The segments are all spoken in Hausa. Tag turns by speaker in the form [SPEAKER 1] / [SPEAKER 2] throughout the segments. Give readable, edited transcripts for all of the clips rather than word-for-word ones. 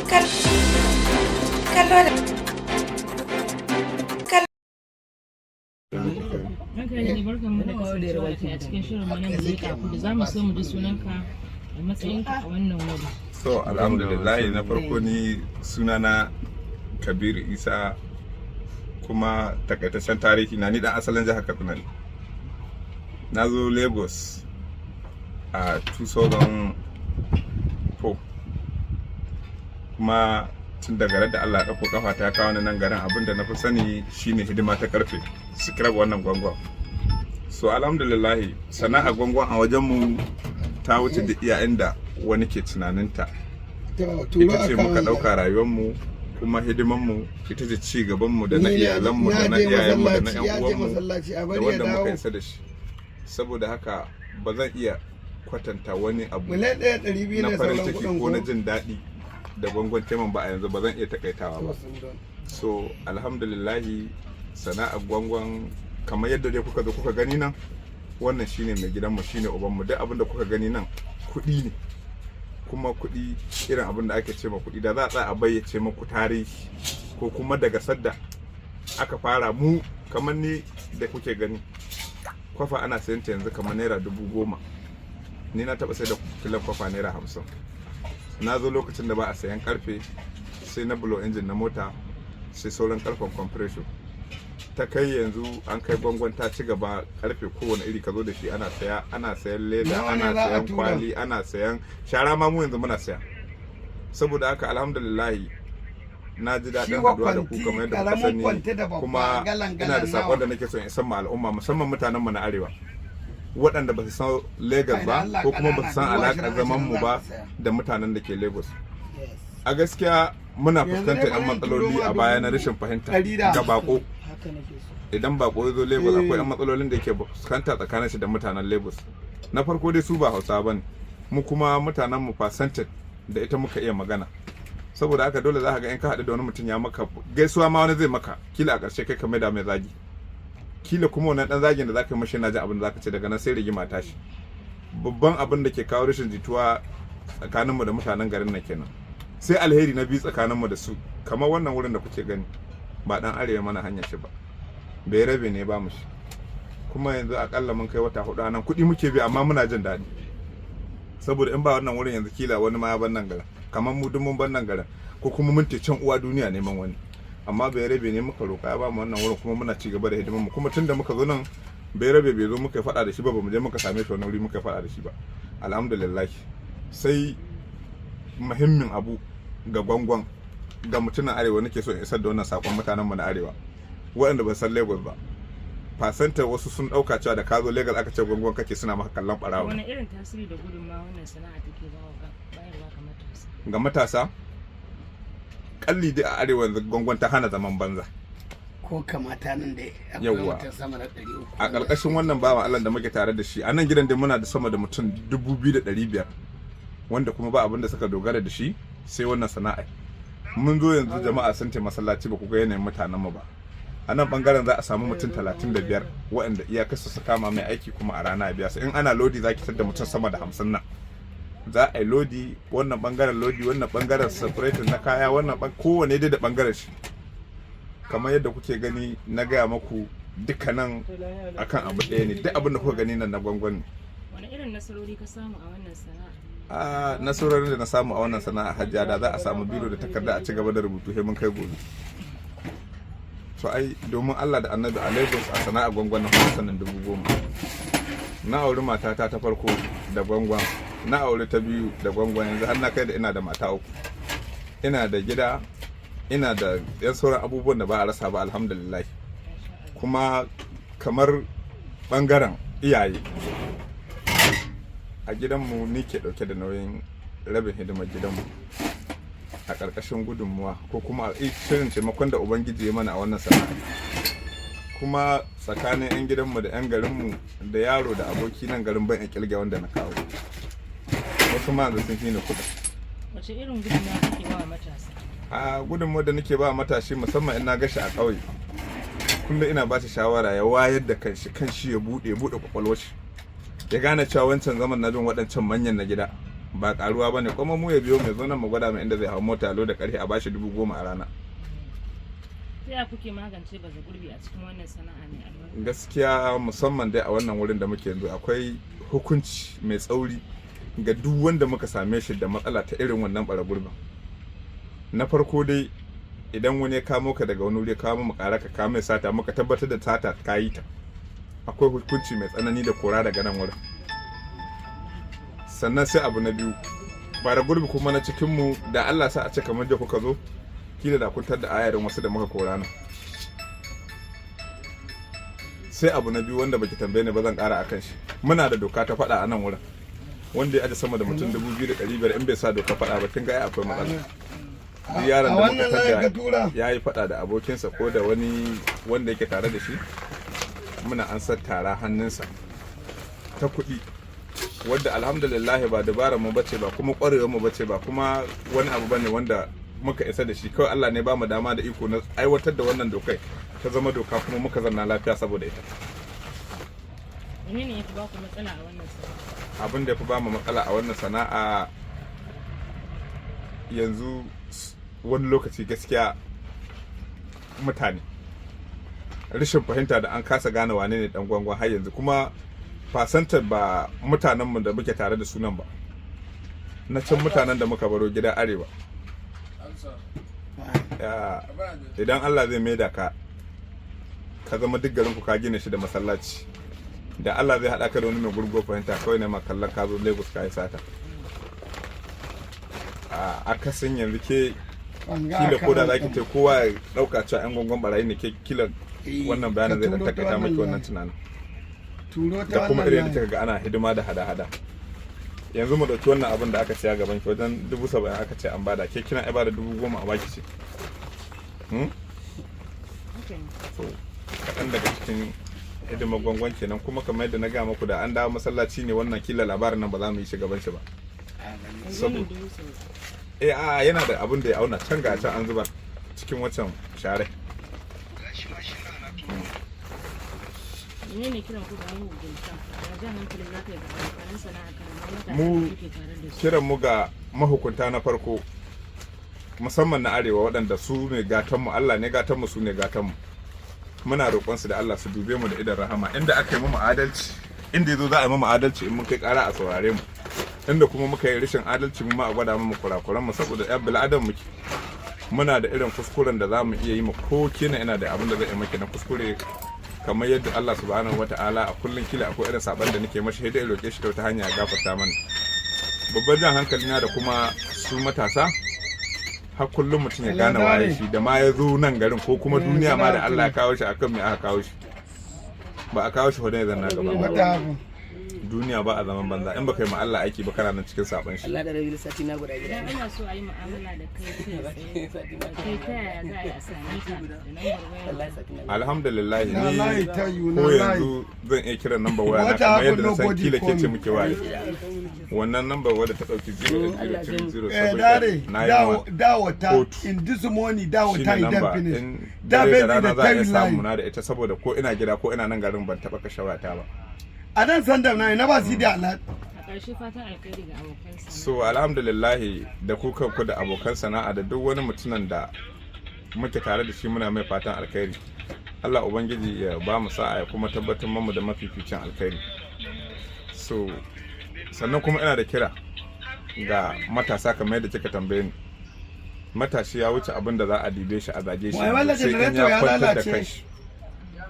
[SPEAKER 1] kallo da
[SPEAKER 2] Ranka ne barkan mu da kasancewa a cikin shirin mu na Mulika Kudu. Za mu so mu ji sunanka da matsayinka a wannan wuri.
[SPEAKER 3] So alhamdulillah na farko ni sunana Kabiru Isa kuma takaitaccen tarihi na ni dan asalin jihar Katsina ne. Na zo Lagos a 2004 kuma tun daga da Allah ya ɗauko kafa ta kawo ni nan garin abinda na fi sani shine hidima ta karfe scrap wannan gwangwan. So alhamdulillah sana'a gwangwan a wajenmu ta wuce da iya inda wani ke tunaninta. Ita ce muka ɗauka rayuwarmu kuma hidimanmu ita ce ci gabanmu da na iyalanmu da na iyayenmu da na 'yan uwanmu da wanda muka isa da shi. Saboda haka ba zan iya kwatanta wani abu na farin ciki ko na jin daɗi da gwangwan teman ba a yanzu ba zan iya takaitawa ba. So alhamdulillahi sana'ar gwangwan kamar yadda dai kuka zo kuka gani nan, wannan shine mai gidanmu, shine ubanmu. Duk abin da kuka gani nan kuɗi ne, kuma kuɗi irin abin da ake ce ma kuɗi da za a tsaya a bayyace maku tarihi ko kuma daga sadda aka fara mu kamar ni da kuke gani kwafa ana sayan ta yanzu kamar naira 10,000. Ni na taɓa sai da filan kwafa naira 50. Na zo lokacin da ba a sayan karfe sai na blow engine na mota sai sauran karfen compression ta kai yanzu an kai gwangwan ta ci gaba karfe kowane iri ka zo da shi ana saya, ana sayan leda, ana sayan kwali, ana sayan shara ma mu yanzu muna saya. Saboda haka alhamdulillah na ji daɗin haɗuwa da ku kamar yadda kuka sani, kuma ina da sakon da nake so in san ma al'umma musamman mutanen mu na arewa waɗanda ba su san Lagos ba ko kuma ba su san alaƙar zaman mu ba da mutanen da ke Lagos. A gaskiya muna fuskantar 'yan matsaloli a baya na rashin fahimta ga bako. Idan bako ya zo Lagos akwai 'yan matsalolin da yake fuskanta tsakanin shi da mutanen Lagos. Na farko dai su ba Hausa bane, mu kuma mutanen mu percentage da ita muka iya magana. Saboda haka dole za ka ga in ka haɗu da wani mutum ya maka gaisuwa ma wani zai maka kila a ƙarshe kai ka maida mai zagi, kila kuma wannan dan zagin da zaka yi mashi na ji abin da zaka ce daga nan sai rigima tashi. Babban abin da ke kawo rashin jituwa tsakaninmu da mutanen garin nan kenan. Sai alheri na biyu tsakaninmu da su, kamar wannan wurin da kuke gani ba dan arewa mana hanyar shi ba, bai rabe ne ba mu shi, kuma yanzu akalla mun kai wata 4 nan kuɗi muke bi amma muna jin daɗi. Saboda in ba wannan wurin yanzu kila wani ma ya ban nan garin, kamar mu duk mun ban nan garin ko kuma mun ce can uwa duniya neman wani, amma bai rabe ne muka roƙa ya ba mu wannan wurin kuma muna ci gaba da hidimar mu. Kuma tunda muka zo nan bai rabe bai zo muka faɗa da shi ba, bamu je muka same shi wani wuri muka faɗa da shi ba, alhamdulillah. Sai muhimmin abu ga gwangwan ga mutumin arewa nake so in isar da wannan sakon mutanen mu na arewa waɗanda ba san Lagos ba. Fasanta wasu sun ɗauka cewa da ka zo Lagos aka ce gwangwan kake suna maka kallon ɓarawa.
[SPEAKER 2] Wani irin tasiri da gudunmawa wannan sana'a take bayarwa ga matasa?
[SPEAKER 3] Ga matasa kalli dai a arewa yanzu gwangwan ta hana zaman banza
[SPEAKER 4] ko kamata nan da
[SPEAKER 3] yawwa.
[SPEAKER 4] akwai sama da 300
[SPEAKER 3] A ƙarƙashin wannan bawan Allah da muke tare da shi a nan gidan dai muna da sama da mutum 2,500 wanda kuma ba abin da suka dogara da shi sai wannan sana'a. Mun zo yanzu jama'a sun ce masallaci ba ku ga yanayin mutanen mu ba. A nan bangaren za a samu mutum 35 waɗanda iyakarsu su kama mai aiki kuma a rana biya su. In ana lodi za ki tada mutum sama da 50 nan. Za a yi lodi, wannan bangaren lodi, wannan bangaren separator na kaya, wannan kowane dai da bangaren shi. Kamar yadda kuke gani na gaya maku dukkanin akan abu ɗaya ne, duk abin da kuka gani nan na gwangwan ne.
[SPEAKER 2] Wani irin nasarori ka samu a wannan sana'a?
[SPEAKER 3] Nasarorin da na samu a wannan sana'a hajjiya da za a samu biro da takarda a ci gaba da rubutu sai mun kai gobe. So ai domin Allah da Annabi a Lagos a sana'a gwangwan na kuma sanin 10,000. Na auri matata ta farko da gwangwan, na auri ta biyu da gwangwan, yanzu har na kai da ina da mata 3. Ina da gida, ina da yan sauran abubuwan da ba a rasa ba alhamdulillah. Kuma kamar bangaren iyaye a gidanmu ni ke dauke da nauyin rabin hidimar gidanmu a ƙarƙashin gudunmuwa ko kuma a shirin taimakon da ubangiji ya mana a wannan sana'a. Kuma tsakanin 'yan gidanmu da 'yan garinmu da yaro da aboki nan garin ban ƙirge wanda na kawo, wasu ma da sun fi ni kuɗi.
[SPEAKER 2] Wace irin gudunmawa kake ba matasa?
[SPEAKER 3] A gudunmuwa da nake ba matashi musamman in na gashi a ƙauye, kullum ina ba shi shawara ya wayar da kanshi ya buɗe kwakwalwar shi, ya gane cewa wancan zaman na bin waɗancan manyan na gida ba karuwa ba ne, kuma mu ya biyo mai zo nan mu gwada mai inda zai hau mota lo da karfe a bashi 10,000 a rana.
[SPEAKER 2] Ta ya kuke magance baza gurbi a cikin wannan sana'a ne albarka?
[SPEAKER 3] Gaskiya musamman dai a wannan wurin da muke yanzu akwai hukunci mai tsauri ga duk wanda muka same shi da matsala ta irin wannan bara gurbin. Na farko dai idan wani ya kamo ka daga wani wuri ya kamo mu ƙara ka kame sata muka tabbatar da sata ka yi ta, akwai hukunci mai tsanani da kora daga nan wurin. Sannan sai abu na biyu, bara gurbi kuma na cikinmu da Allah sa a ce kamar da kuka zo kila da kuntar da ayarin wasu da muka kora nan. Sai abu na biyu wanda baki tambaye ni ba zan ƙara akan shi, muna da doka ta faɗa a nan wurin wanda ya aje sama da mutum 2,500 in bai sa doka faɗa ba kin ga ai akwai matsala. Duk yaron da muka tada ya yi faɗa da abokinsa ko da wani wanda yake tare da shi, muna an san tara hannunsa ta kuɗi wadda alhamdulillah ba dabarar mu bace ba kuma ƙwarewar mu bace ba kuma wani abu bane wanda muka isa da shi, kawai Allah ne ba mu dama da iko na aiwatar da wannan dokai ta zama doka kuma muka zanna lafiya saboda ita.
[SPEAKER 2] Menene yafi ba ku matsala a wannan sana'a?
[SPEAKER 3] Abin da yafi ba mu matsala a wannan sana'a yanzu wani lokaci gaskiya mutane rashin fahimta da an kasa gane wane ne dan gwangwan har yanzu, kuma fasantar ba mutanenmu da muke tare da sunan ba, na can mutanen da muka baro gida arewa. Idan Allah zai maida ka zama duk garin ku ka gina shi da masallaci, da Allah zai haɗa ka da wani mai gurgo fahimta kawai ne ma kallon ka zo Lagos ka yi sata. A kasan yanzu ke kila ko da zaki ce kowa ya ɗauka cewa 'yan gwangwan barayi ne, ke kila wannan bayanin zai dan takaita maki wannan tunanin da kuma irin da ga ana hidima da hada-hada. Yanzu mu dauki wannan abin da aka siya gaban ki wajen 70,000 aka ce an bada, ke kina ibada 10,000 a baki ce. So kaɗan daga cikin hidimar gwangwan kenan, kuma kamar yadda na ga muku da an dawo masallaci ne wannan kila labarin nan ba za mu yi shi gaban shi ba. Yana da abin da ya auna can ga can an zuba cikin wancan share.
[SPEAKER 2] Menene kiran ku ga mahukunta? Jan hankalin lafiya da abokan sana'a kan
[SPEAKER 3] mu kiran mu ga mahukunta na farko musamman na arewa waɗanda su ne gatanmu, Allah ne gatanmu, su ne gatanmu. Muna roƙonsu da Allah su dube mu da idan rahama, inda aka yi mu adalci, inda yazo za a yi mu adalci in mun kai ƙara a saurare mu, inda kuma muka yi rashin adalci mu ma a gwada mu kurakuran mu, saboda ya bil adam muke. Muna da irin kuskuren da za mu iya yi mu, ko kina ina da abin da zai yi maki na kuskure, kamar yadda Allah subhanahu wataala a kullun kila akwai irin saban da nake mashi, sai roƙe shi ta wata hanya ya gafarta mana. Babban jan hankali na da kuma su matasa, har kullum mutum ya gane waye shi, da ma ya zo nan garin ko kuma duniya ma da Allah ya kawo shi akan me aka kawo shi, ba a kawo shi hodon ya zanna gaba ba. Duniya ba a zaman banza, in baka yi ma Allah aiki ba kana nan cikin saban shi.
[SPEAKER 4] Allah da rabi sati na guda gida.
[SPEAKER 2] Ina so a yi mu'amala da kai kai ta yaya za a yi a same ka da lambar waya?
[SPEAKER 3] Alhamdulillah ni ko yanzu zan iya kiran number waya na kamar yadda na san kila ke ce muke waye. Wannan number wadda ta dauki 08007 na yi
[SPEAKER 4] in this morning dawata idan finish.
[SPEAKER 3] Da rana za a iya samu na da ita, saboda ko ina gida ko ina nan garin ban taba kashe wata ba.
[SPEAKER 4] A nan sandar na ba su da alat.
[SPEAKER 2] A ƙarshe fatan alkhairi ga abokan sana'a.
[SPEAKER 3] So alhamdulillah da ku kanku da abokan sana'a da duk wani mutumin da muke tare da shi muna mai fatan alkhairi. Allah ubangiji ya ba mu sa'a ya kuma tabbatar mu da mafificin alkhairi. So sannan kuma ina da kira ga matasa kamar yadda kika tambaye ni. Matashi ya wuce abin da za a dibe shi a zage shi, sai in ya kwantar da kanshi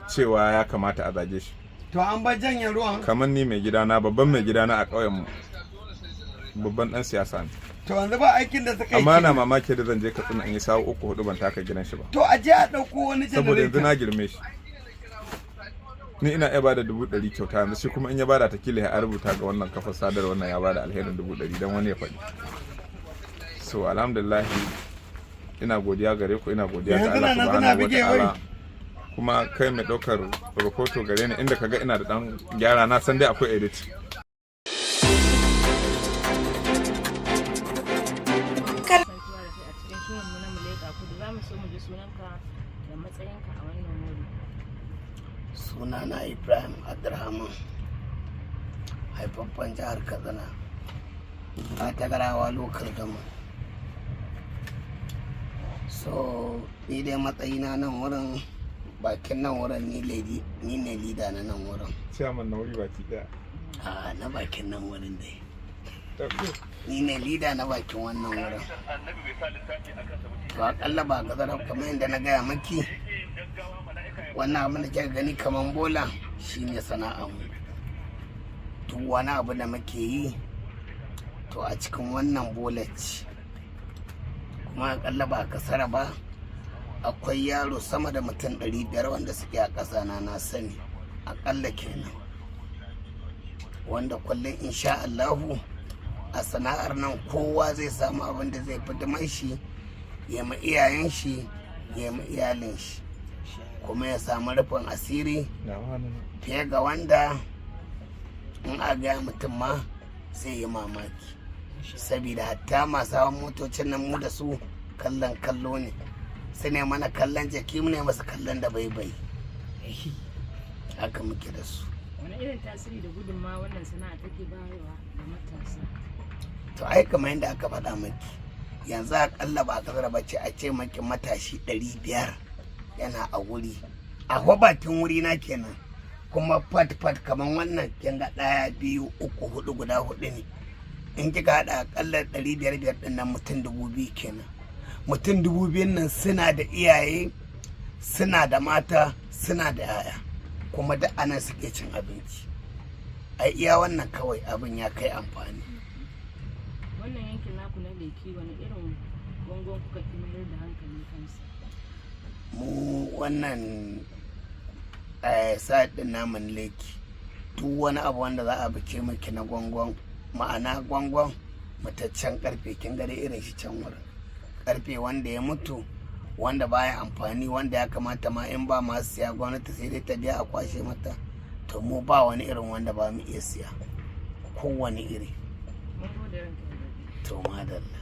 [SPEAKER 3] cewa ya kamata a zage shi.
[SPEAKER 4] To an ba janye ruwan.
[SPEAKER 3] Kamar ni mai gidana, babban mai gidana a ƙauyen mu, babban dan siyasa ne.
[SPEAKER 4] To yanzu ba aikin da suka yi.
[SPEAKER 3] Amma na mamaki da zan je Katsina in yi sawo 3-4 ban taka gidan shi ba.
[SPEAKER 4] To a je a ɗauko wani generator.
[SPEAKER 3] Saboda yanzu na girme shi. Ni ina iya bada 100 kyauta, yanzu shi kuma in ya bada ta kila ya rubuta ga wannan kafar sadar wannan ya bada alherin 100 dan wani ya faɗi. So alhamdulillah ina godiya gare ku, ina godiya ga Allah subhanahu wataala. Kuma kai mai ɗaukar rahoto gare ni, inda kaga ina da ɗan gyara na san dai akwai edit.
[SPEAKER 4] Sunana Ibrahim Abdurrahman, haifaffen jihar Katsina,
[SPEAKER 1] a Tagarawa local government. So ni dai matsayina nan wurin, bakin nan wurin ni ne lida na nan wurin.
[SPEAKER 3] Ciyaman na wuri baki daya.
[SPEAKER 1] A na bakin nan wurin dai. Ni ne lida na bakin wannan wurin. To akalla ba gazara kamar yadda na gaya maki, wannan abin da kika gani kamar bola shine sana'armu. Duk wani abu da muke yi to a cikin wannan bola ce. Kuma akalla ba kasara ba, akwai yaro sama da mutum 500 wanda suke a ƙasa na sani, akalla kenan, wanda kullum insha Allahu a sana'ar nan kowa zai samu abin da zai fi shi, ya ma iyayen shi, ya ma iyalin shi, kuma ya samu rufin asiri fiye ga wanda in a gaya mutum ma sai yi mamaki. Saboda hatta masu hawan motocin nan mu da su kallon kallo ne, su ne mana kallon jaki, mu ne masu kallon da bai haka muke da su.
[SPEAKER 2] Wani irin tasiri da gudunmawa wannan sana'a take bayarwa da matasa?
[SPEAKER 1] To ai kamar yadda aka faɗa maki, yanzu akalla ba a kasar bace a ce maki matashi 500 yana a wuri, a bakin wuri na kenan, kuma fat kamar wannan kin ga 1 2 3 4 guda 4 ne. In kika haɗa akalla 500 ɗin nan mutum 2000 kenan. Mutum 2000 nan suna da iyaye, suna da mata, suna da yaya, kuma duk anan suke cin abinci. Ai iya wannan kawai abin ya kai amfani.
[SPEAKER 2] Wannan yankin naku na Lekki wani irin gwangwan kuka fi mayar da hankali kansa?
[SPEAKER 1] Mu wannan sa'ad din namun Lekki, duk wani abu wanda za a bice miki na gwangwan, ma'ana gwangwan mataccen karfe, kin gare irin shi can wurin, karfe wanda ya mutu, wanda baya amfani, wanda ya kamata ma in ba masu siya gwamnati sai dai ta biya a kwashe mata, to mu ba wani irin wanda ba mu iya siya, kowane iri. To madalla.